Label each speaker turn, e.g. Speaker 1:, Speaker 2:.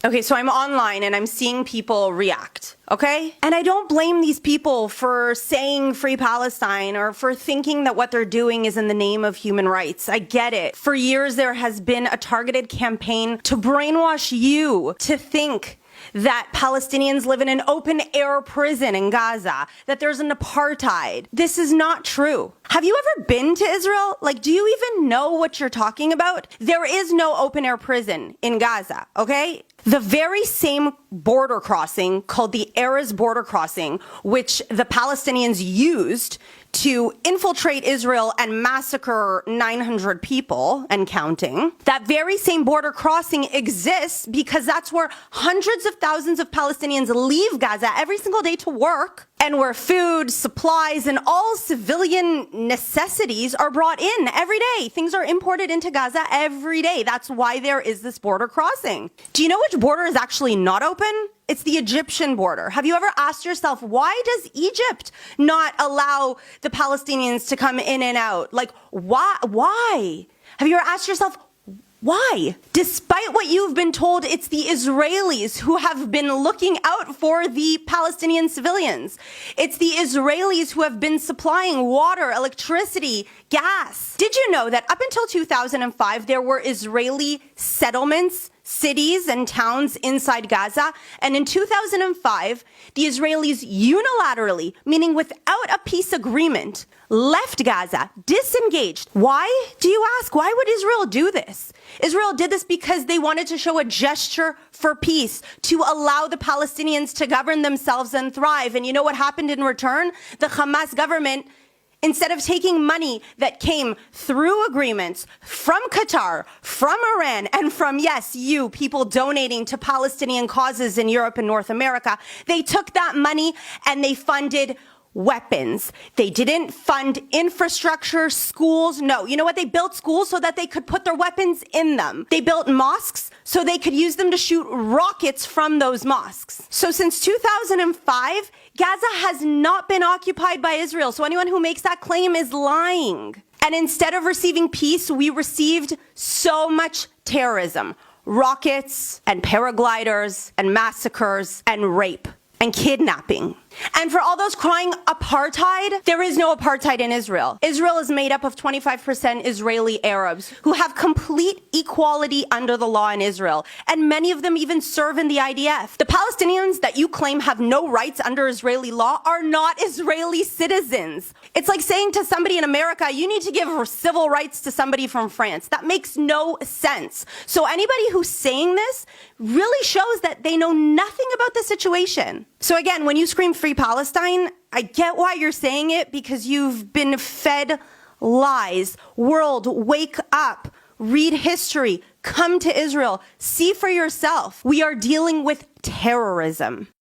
Speaker 1: Okay, so I'm online and I'm seeing people react, okay? And I don't blame these people for saying free Palestine or for thinking that what they're doing is in the name of human rights. I get it. For years, there has been a targeted campaign to brainwash you to think that Palestinians live in an open-air prison in Gaza, that there's an apartheid. This is not true. Have you ever been to Israel? Like, do you even know what you're talking about? There is no open-air prison in Gaza, okay? The very same border crossing called the Erez border crossing, which the Palestinians used to infiltrate Israel and massacre 900 people and counting. That very same border crossing exists because that's where hundreds of thousands of Palestinians leave Gaza every single day to work, and where food, supplies, and all civilian necessities are brought in every day. Things are imported into Gaza every day. That's why there is this border crossing. Do you know which border is actually not open? It's the Egyptian border. Have you ever asked yourself, why does Egypt not allow the Palestinians to come in and out? Like, why? Have you ever asked yourself, why? Despite what you've been told, it's the Israelis who have been looking out for the Palestinian civilians. It's the Israelis who have been supplying water, electricity, gas. Did you know that up until 2005, there were Israeli settlements, cities and towns inside Gaza? And in 2005, the Israelis unilaterally, meaning without a peace agreement, left Gaza, disengaged. Why, do you ask? Why would Israel do this? Israel did this because they wanted to show a gesture for peace, to allow the Palestinians to govern themselves and thrive. And you know what happened in return? The Hamas government, instead of taking money that came through agreements from Qatar, from Iran, and from, yes, you, people donating to Palestinian causes in Europe and North America, they took that money and they funded weapons. They didn't fund infrastructure, schools. No, you know what? They built schools so that they could put their weapons in them. They built mosques so they could use them to shoot rockets from those mosques. So since 2005, Gaza has not been occupied by Israel. So anyone who makes that claim is lying. And instead of receiving peace, we received so much terrorism, rockets and paragliders and massacres and rape and kidnapping. And for all those crying apartheid, there is no apartheid in Israel. Israel is made up of 25% Israeli Arabs who have complete equality under the law in Israel. And many of them even serve in the IDF. The Palestinians that you claim have no rights under Israeli law are not Israeli citizens. It's like saying to somebody in America, you need to give civil rights to somebody from France. That makes no sense. So anybody who's saying this really shows that they know nothing about the situation. So again, when you scream free Palestine, I get why you're saying it, because you've been fed lies. World, wake up, read history, come to Israel, see for yourself. We are dealing with terrorism.